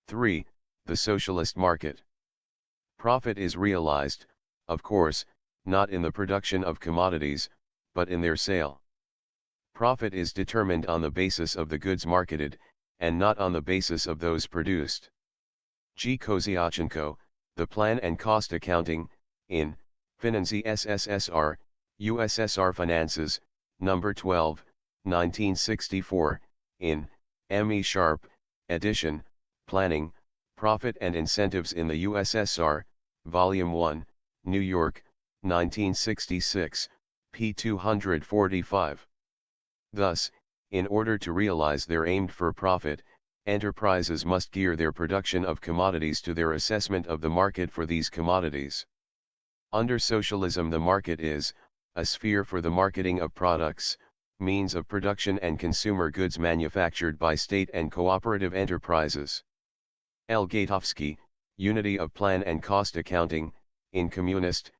3. The socialist market. Profit is realized, of course, not in the production of commodities, but in their sale. Profit is determined on the basis of the goods marketed, and not on the basis of those produced. G. Kozyachenko, The Plan and Cost Accounting, in Finanzy SSSR, USSR Finances, No. 12, 1964, in M. E. Sharp, edition, Planning, Profit and Incentives in the USSR, Volume 1, New York, 1966, p. 245. Thus, in order to realize their aimed for profit, enterprises must gear their production of commodities to their assessment of the market for these commodities. Under socialism, the market is a sphere for the marketing of products, means of production and consumer goods manufactured by state and cooperative enterprises. L. Gatovsky, Unity of Plan and Cost Accounting, in Communist,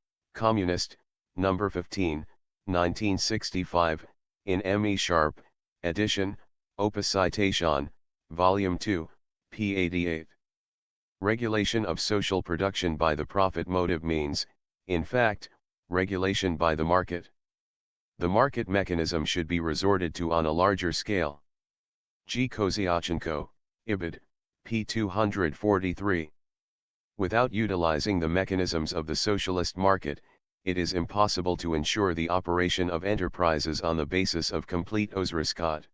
No. 15, 1965, in M. E. Sharp, edition, Opposition, Volume 2, p. 88. Regulation of social production by the profit motive means, in fact, regulation by the market. The market mechanism should be resorted to on a larger scale. G. Kozyachenko, Ibid, p. 243. Without utilizing the mechanisms of the socialist market, it is impossible to ensure the operation of enterprises on the basis of complete ozriskat.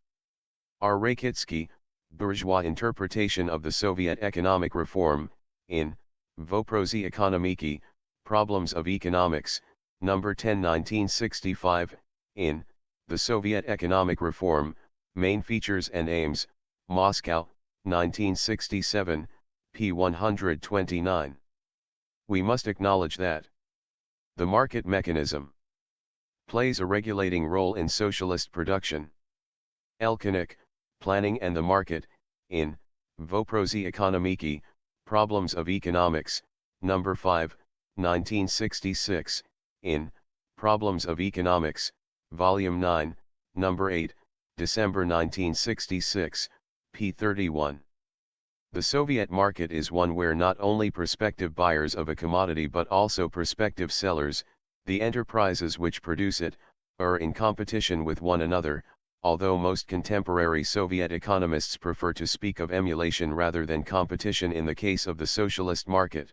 R. Rakitsky, Bourgeois Interpretation of the Soviet Economic Reform, in Voprozy Ekonomiki, Problems of Economics, No. 10 1965, in The Soviet Economic Reform, Main Features and Aims, Moscow, 1967, p. 129. We must acknowledge that the market mechanism plays a regulating role in socialist production. Elkinik, Planning and the Market, in Voprozy Ekonomiki, Problems of Economics, No. 5, 1966, in Problems of Economics, Volume 9, No. 8, December 1966, p. 31. The Soviet market is one where not only prospective buyers of a commodity but also prospective sellers, the enterprises which produce it, are in competition with one another, although most contemporary Soviet economists prefer to speak of emulation rather than competition in the case of the socialist market.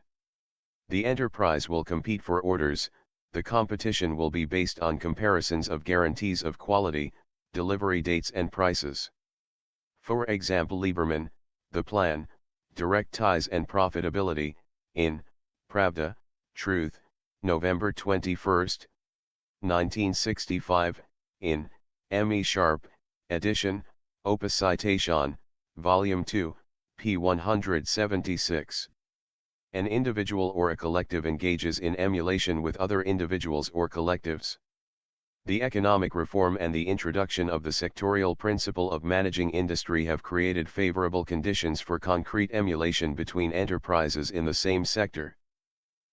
The enterprise will compete for orders, the competition will be based on comparisons of guarantees of quality, delivery dates and prices. For example, Lieberman, The Plan, Direct Ties and Profitability, in Pravda, Truth, November 21, 1965, in M. E. Sharp, edition, Opposition, Volume 2, p. 176. An individual or a collective engages in emulation with other individuals or collectives. The economic reform and the introduction of the sectorial principle of managing industry have created favorable conditions for concrete emulation between enterprises in the same sector.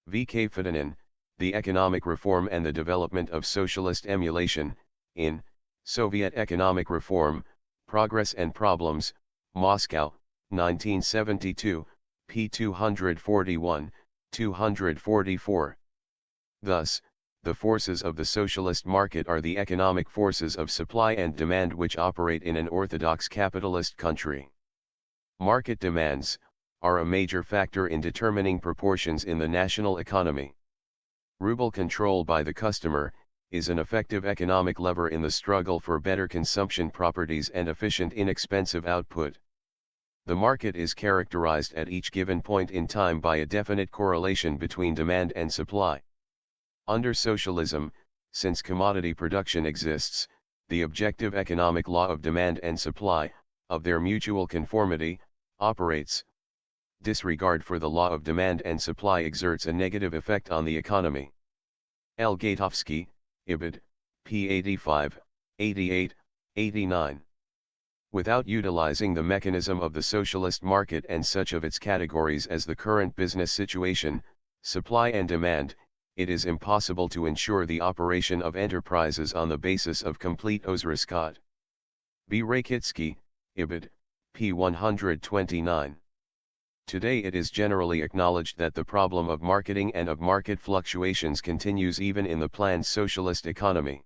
V. K. Fedinin, The Economic Reform and the Development of Socialist Emulation, in Soviet Economic Reform, Progress and Problems, Moscow, 1972, p. 241, 244. Thus, the forces of the socialist market are the economic forces of supply and demand which operate in an orthodox capitalist country. Market demands are a major factor in determining proportions in the national economy. Ruble control by the customer is an effective economic lever in the struggle for better consumption properties and efficient inexpensive output. The market is characterized at each given point in time by a definite correlation between demand and supply. Under socialism, since commodity production exists, the objective economic law of demand and supply, of their mutual conformity, operates. Disregard for the law of demand and supply exerts a negative effect on the economy. L. Gatovsky, Ibid, p. 85, 88, 89. Without utilizing the mechanism of the socialist market and such of its categories as the current business situation, supply and demand, it is impossible to ensure the operation of enterprises on the basis of complete ozriskat. B. Rakitsky, Ibid, p. 129. Today it is generally acknowledged that the problem of marketing and of market fluctuations continues even in the planned socialist economy.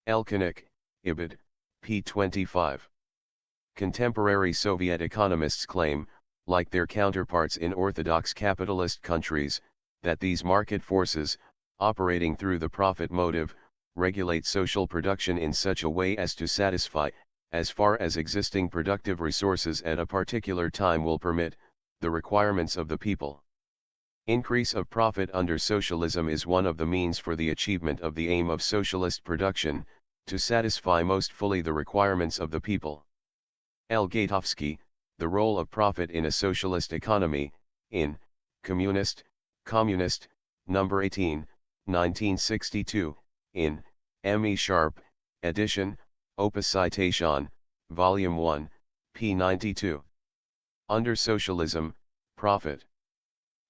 Elkinik, Ibid, p. 25. Contemporary Soviet economists claim, like their counterparts in orthodox capitalist countries, that these market forces, operating through the profit motive, regulate social production in such a way as to satisfy, as far as existing productive resources at a particular time will permit, the requirements of the people. Increase of profit under socialism is one of the means for the achievement of the aim of socialist production, to satisfy most fully the requirements of the people. L. Gatovsky, The Role of Profit in a Socialist Economy, in Communist, No. 18, 1962, in M. E. Sharp, edition, Opus Citation, Volume 1, p. 92. Under socialism, profit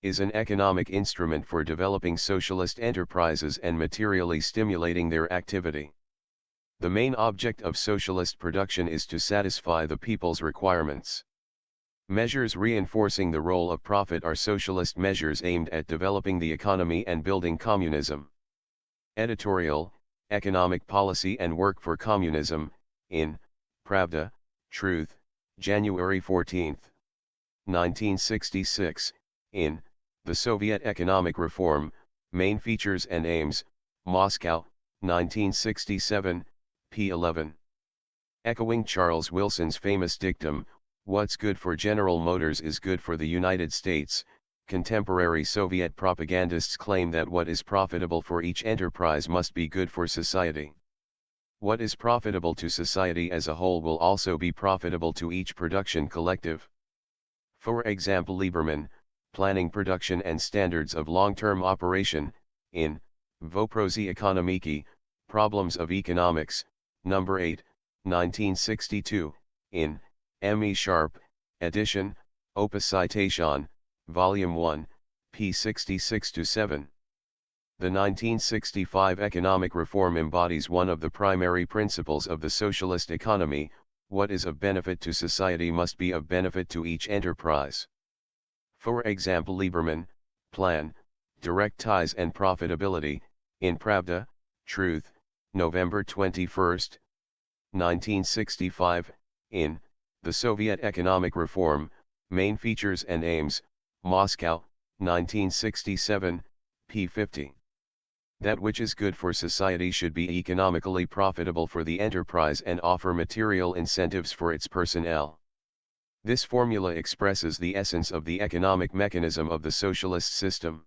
is an economic instrument for developing socialist enterprises and materially stimulating their activity. The main object of socialist production is to satisfy the people's requirements. Measures reinforcing the role of profit are socialist measures aimed at developing the economy and building communism. Editorial, Economic Policy and Work for Communism, in Pravda, Truth, January 14, 1966, in The Soviet Economic Reform, Main Features and Aims, Moscow, 1967, p. 11. Echoing Charles Wilson's famous dictum, "What's good for General Motors is good for the United States," contemporary Soviet propagandists claim that what is profitable for each enterprise must be good for society. What is profitable to society as a whole will also be profitable to each production collective. For example, Lieberman, Planning Production and Standards of Long-Term Operation, in Voprozy Ekonomiki, Problems of Economics, No. 8, 1962, in M. E. Sharp, edition, Opus Citation, Volume 1, p. 66-7. The 1965 economic reform embodies one of the primary principles of the socialist economy: what is of benefit to society must be of benefit to each enterprise. For example, Lieberman, Plan, Direct Ties and Profitability, in Pravda, Truth, November 21, 1965, in The Soviet Economic Reform, Main Features and Aims, Moscow, 1967, p. 50. That which is good for society should be economically profitable for the enterprise and offer material incentives for its personnel. This formula expresses the essence of the economic mechanism of the socialist system.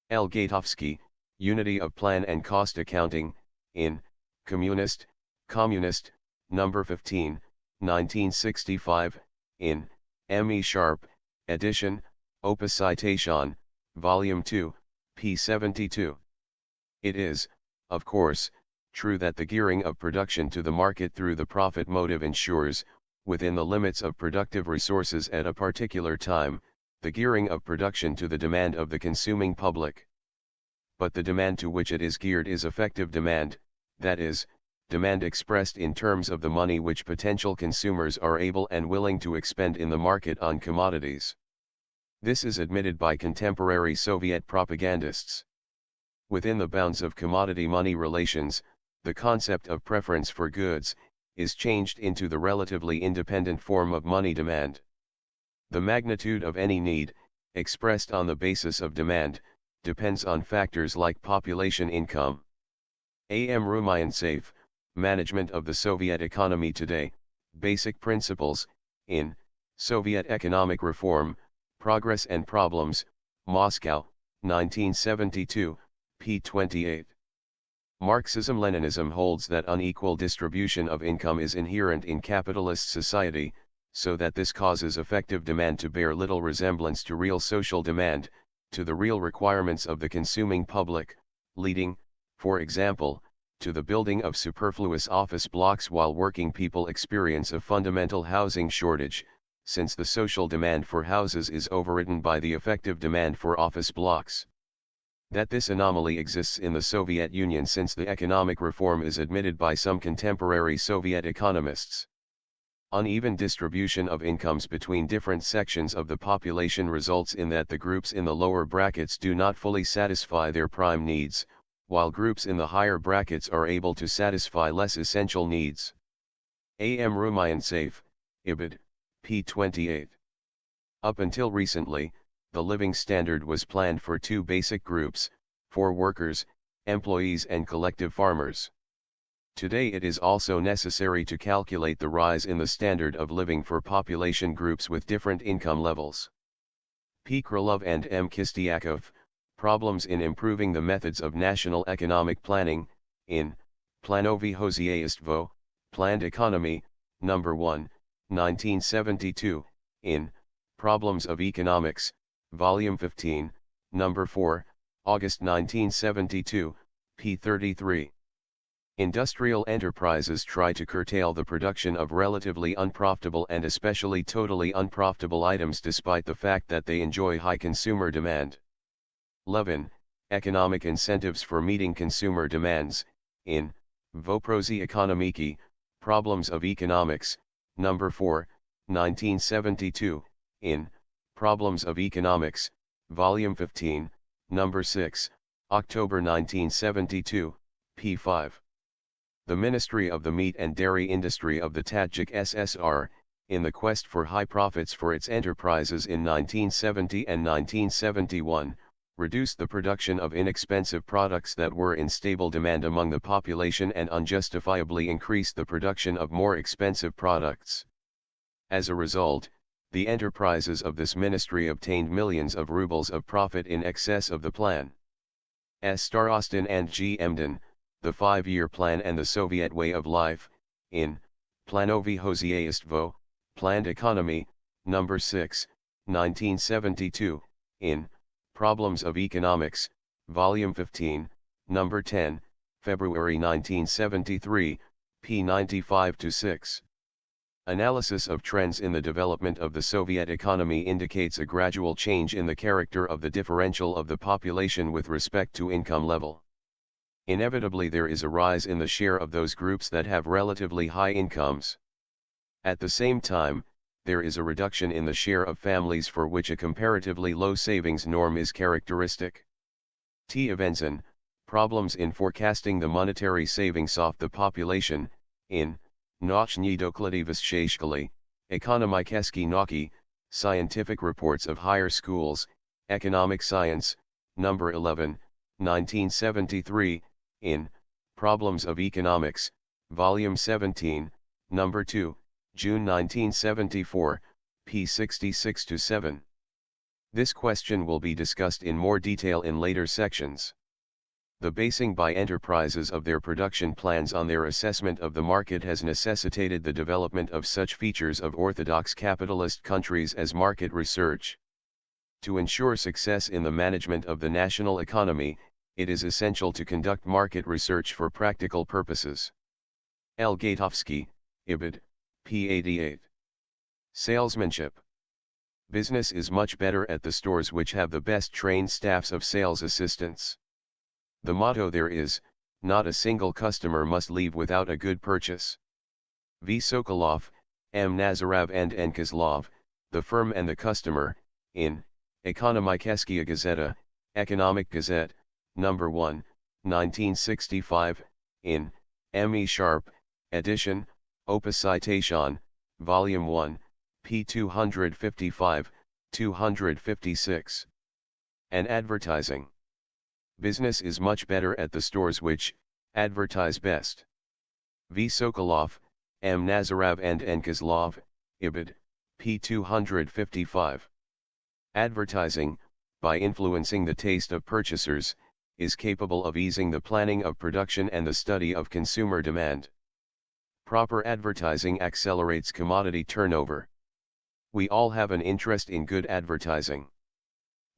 L. Gatovsky, Unity of Plan and Cost Accounting, in Communist, No. 15, 1965, in M. E. Sharp, edition, Opus Citation, Volume 2, p. 72. It is, of course, true that the gearing of production to the market through the profit motive ensures, within the limits of productive resources at a particular time, the gearing of production to the demand of the consuming public. But the demand to which it is geared is effective demand, that is, demand expressed in terms of the money which potential consumers are able and willing to expend in the market on commodities. This is admitted by contemporary Soviet propagandists. Within the bounds of commodity-money relations, the concept of preference for goods is changed into the relatively independent form of money demand. The magnitude of any need, expressed on the basis of demand, depends on factors like population income. A. M. Rumyantsev, Management of the Soviet Economy Today, Basic Principles, in Soviet Economic Reform, Progress and Problems, Moscow, 1972, p. 28. Marxism-Leninism holds that unequal distribution of income is inherent in capitalist society, so that this causes effective demand to bear little resemblance to real social demand, to the real requirements of the consuming public, leading, for example, to the building of superfluous office blocks while working people experience a fundamental housing shortage, since the social demand for houses is overridden by the effective demand for office blocks. That this anomaly exists in the Soviet Union since the economic reform is admitted by some contemporary Soviet economists. Uneven distribution of incomes between different sections of the population results in that the groups in the lower brackets do not fully satisfy their prime needs, while groups in the higher brackets are able to satisfy less essential needs. A.M. Rumian-Saif, Ibid, p. 28. Up until recently, the living standard was planned for two basic groups, for workers, employees and collective farmers. Today it is also necessary to calculate the rise in the standard of living for population groups with different income levels. P. Krylov and M. Kistiakov, Problems in Improving the Methods of National Economic Planning, in Planowy Hozyaistwo, Planned Economy, No. 1, 1972, in Problems of Economics, Volume 15, No. 4, August 1972, p. 33. Industrial enterprises try to curtail the production of relatively unprofitable and especially totally unprofitable items despite the fact that they enjoy high consumer demand. Levin, Economic Incentives for Meeting Consumer Demands, in Voprozy Ekonomiki, Problems of Economics, No. 4, 1972, in Problems of Economics, Volume 15, No. 6, October 1972, p. 5. The Ministry of the Meat and Dairy Industry of the Tajik SSR, in the quest for high profits for its enterprises in 1970 and 1971, reduced the production of inexpensive products that were in stable demand among the population and unjustifiably increased the production of more expensive products. As a result, the enterprises of this ministry obtained millions of rubles of profit in excess of the plan. S. Starostin and G. Emden, The 5-Year Plan and the Soviet Way of Life, in Planowy Hozyaistwo, Planned Economy, No. 6, 1972, in Problems of Economics, Volume 15, No. 10, February 1973, p. 95-6. Analysis of trends in the development of the Soviet economy indicates a gradual change in the character of the differential of the population with respect to income level. Inevitably there is a rise in the share of those groups that have relatively high incomes. At the same time, there is a reduction in the share of families for which a comparatively low savings norm is characteristic. T. Evenson, Problems in Forecasting the Monetary Savings of the Population, in Noczni doklady Wyszczej, Ekonomikeski Nauki, Scientific Reports of Higher Schools, Economic Science, No. 11, 1973, in Problems of Economics, Volume 17, No. 2, June 1974, p. 66-7. This question will be discussed in more detail in later sections. The basing by enterprises of their production plans on their assessment of the market has necessitated the development of such features of orthodox capitalist countries as market research. To ensure success in the management of the national economy, it is essential to conduct market research for practical purposes. L. Gatovsky, Ibid, p. 88. Salesmanship. Business is much better at the stores which have the best trained staffs of sales assistants. The motto there is, not a single customer must leave without a good purchase. V. Sokolov, M. Nazarov and N. Kozlov, The Firm and the Customer, in Ekonomikeskiya Gazeta, Economic Gazette, No. 1, 1965, in M. E. Sharp, edition, Opus Citation, Volume 1, p. 255, 256. And advertising. Business is much better at the stores which advertise best. V. Sokolov, M. Nazarov and N. Kozlov, Ibid, p. 255. Advertising, by influencing the taste of purchasers, is capable of easing the planning of production and the study of consumer demand. Proper advertising accelerates commodity turnover. We all have an interest in good advertising.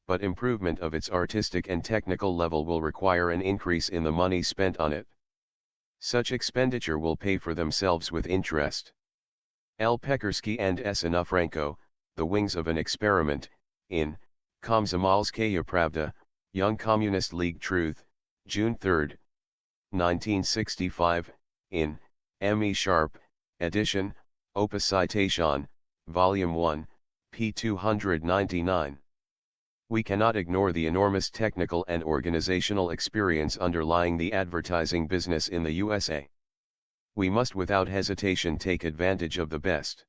But improvement of its artistic and technical level will require an increase in the money spent on it. Such expenditure will pay for themselves with interest. L. Pekarsky and S. Onufrenko, The Wings of an Experiment, in Komsomolskaya Pravda, Young Communist League Truth, June 3, 1965, in M. E. Sharp, edition, Opus Citation, Volume 1, p. 299. We cannot ignore the enormous technical and organizational experience underlying the advertising business in the USA. We must without hesitation take advantage of the best.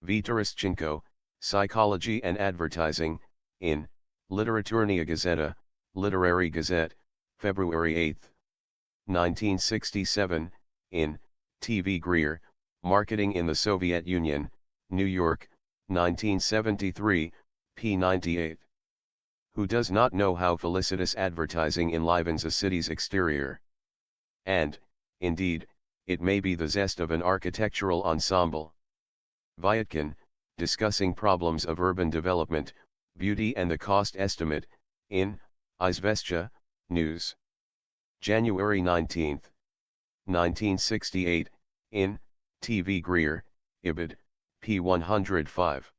V. Terestchenko, Psychology and Advertising, in Literaturная Gazeta, Literary Gazette, February 8, 1967, in T.V. Greer, Marketing in the Soviet Union, New York, 1973, p. 98. Who does not know how felicitous advertising enlivens a city's exterior? And, indeed, it may be the zest of an architectural ensemble. Vyatkin, discussing problems of urban development, beauty and the cost estimate, in Izvestia, News. January 19, 1968, in T.V. Greer, Ibid, p. 105.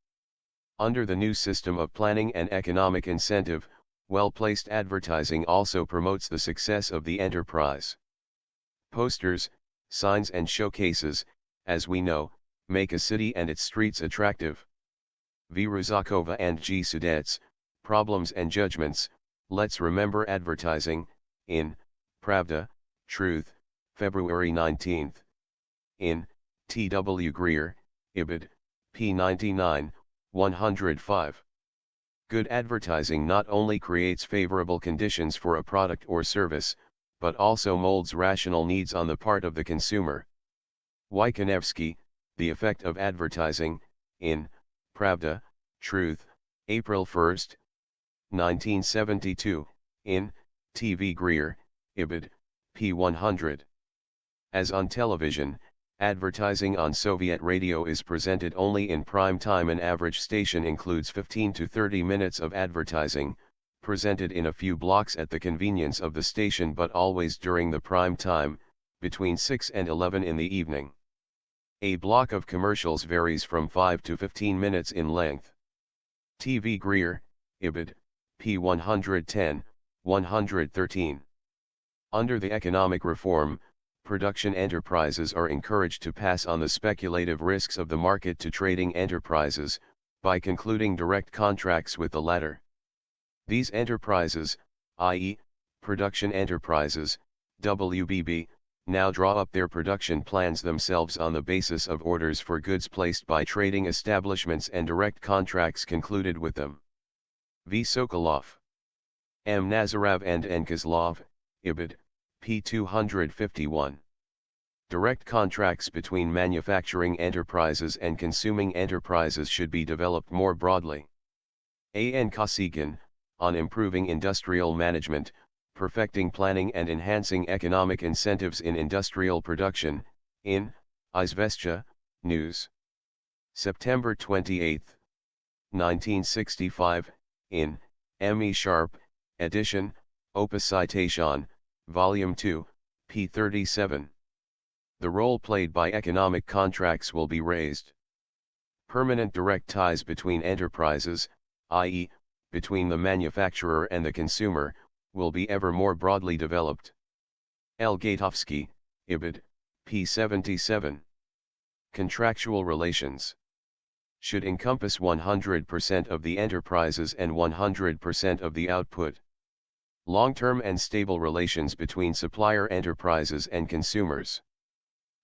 Under the new system of planning and economic incentive, well-placed advertising also promotes the success of the enterprise. Posters, signs and showcases, as we know, make a city and its streets attractive. V. Ruzakova and G. Sudets, Problems and Judgments, Let's Remember Advertising, in Pravda, Truth, February 19. In T. W. Greer, Ibid, p. 99, 105. Good advertising not only creates favorable conditions for a product or service, but also molds rational needs on the part of the consumer. Wykonevsky, The Effect of Advertising, in Pravda, Truth, April 1, 1972, in T.V. Greer, Ibid, p. 100. As on television, advertising on Soviet radio is presented only in prime time. An average station includes 15 to 30 minutes of advertising, presented in a few blocks at the convenience of the station but always during the prime time, between 6 and 11 in the evening. A block of commercials varies from 5 to 15 minutes in length. T.V. Greer, Ibid, p. 110, 113. Under the economic reform, production enterprises are encouraged to pass on the speculative risks of the market to trading enterprises, by concluding direct contracts with the latter. These enterprises, i.e., production enterprises, WBB, now draw up their production plans themselves on the basis of orders for goods placed by trading establishments and direct contracts concluded with them. V. Sokolov, M. Nazarov and N. Kozlov, Ibid, p. 251. Direct contracts between manufacturing enterprises and consuming enterprises should be developed more broadly. A. N. Kosygin, on improving industrial management, perfecting planning and enhancing economic incentives in industrial production, in Izvestia, News. September 28, 1965, in M. E. Sharp, edition, Opus Citation, Volume 2, p. 37. The role played by economic contracts will be raised. Permanent direct ties between enterprises, i.e., between the manufacturer and the consumer, will be ever more broadly developed. L. Gatovsky, Ibid, p. 77. Contractual relations should encompass 100% of the enterprises and 100% of the output. Long-term and stable relations between supplier enterprises and consumers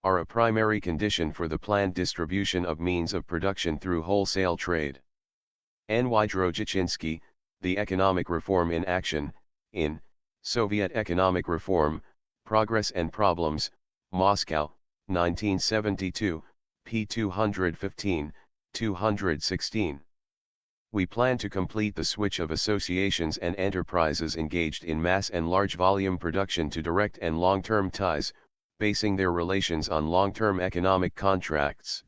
are a primary condition for the planned distribution of means of production through wholesale trade. N. Y. Drojichinsky, The Economic Reform in Action, in Soviet Economic Reform, Progress and Problems, Moscow, 1972, p. 215, 216. We plan to complete the switch of associations and enterprises engaged in mass and large volume production to direct and long-term ties, basing their relations on long-term economic contracts.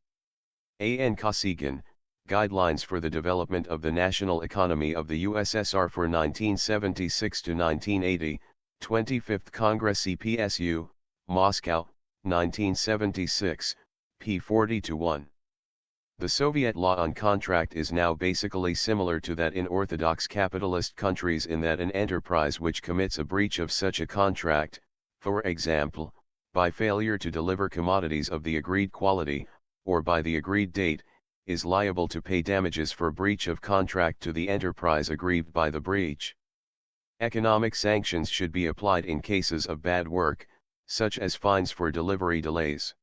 A. N. Kosygin, Guidelines for the Development of the National Economy of the USSR for 1976 to 1980, 25th Congress CPSU, Moscow, 1976, p. 40-1. The Soviet law on contract is now basically similar to that in orthodox capitalist countries in that an enterprise which commits a breach of such a contract, for example, by failure to deliver commodities of the agreed quality, or by the agreed date, is liable to pay damages for breach of contract to the enterprise aggrieved by the breach. Economic sanctions should be applied in cases of bad work, such as fines for delivery delays.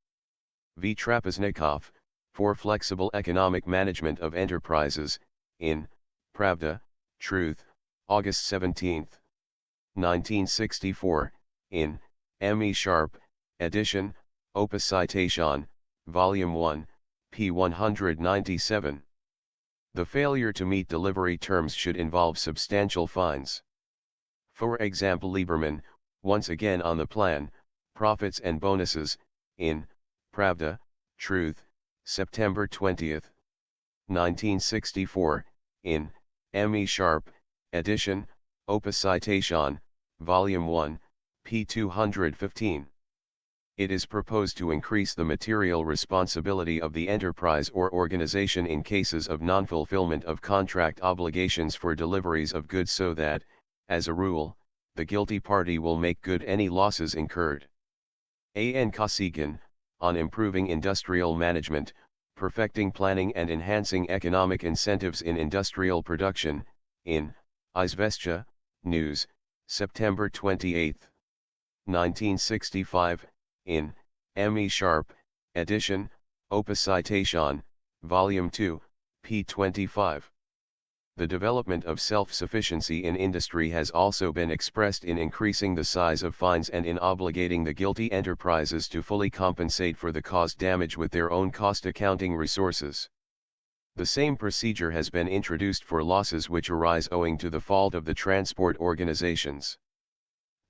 V. Trapeznikov, for Flexible Economic Management of Enterprises, in Pravda, Truth, August 17, 1964, in M. E. Sharp, edition, Opus Citation, Volume 1, p. 197. The failure to meet delivery terms should involve substantial fines. For example, Lieberman, once again on the plan, Profits and Bonuses, in Pravda, Truth, September 20, 1964, in M. E. Sharp, edition, Opus Citation, Volume 1, p. 215. It is proposed to increase the material responsibility of the enterprise or organization in cases of non-fulfillment of contract obligations for deliveries of goods so that, as a rule, the guilty party will make good any losses incurred. A. N. Kosygin, on improving industrial management, perfecting planning and enhancing economic incentives in industrial production, in Izvestia, News, September 28, 1965, in M. E. Sharp, edition, Opus Citation, Volume 2, p. 25. The development of self-sufficiency in industry has also been expressed in increasing the size of fines and in obligating the guilty enterprises to fully compensate for the caused damage with their own cost accounting resources. The same procedure has been introduced for losses which arise owing to the fault of the transport organizations.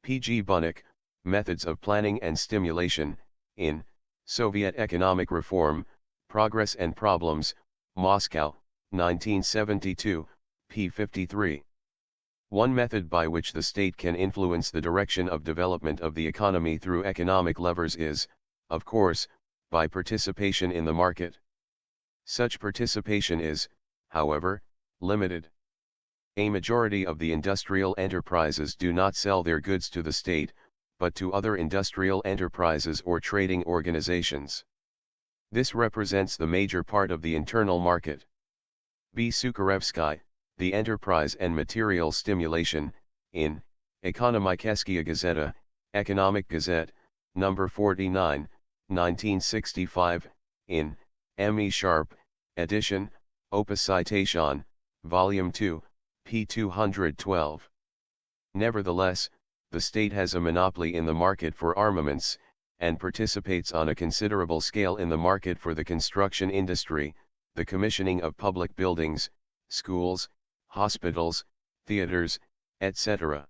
P. G. Bunnik, Methods of Planning and Stimulation, in Soviet Economic Reform, Progress and Problems, Moscow, 1972, p. 53. One method by which the state can influence the direction of development of the economy through economic levers is, of course, by participation in the market. Such participation is, however, limited. A majority of the industrial enterprises do not sell their goods to the state, but to other industrial enterprises or trading organizations. This represents the major part of the internal market. B. Sukharevsky, The Enterprise and Material Stimulation, in Ekonomikeskiya Gazeta, Economic Gazette, No. 49, 1965, in M. E. Sharp, edition, Opus Citation, Volume 2, p. 212. Nevertheless, the state has a monopoly in the market for armaments, and participates on a considerable scale in the market for the construction industry, the commissioning of public buildings, schools, hospitals, theaters, etc.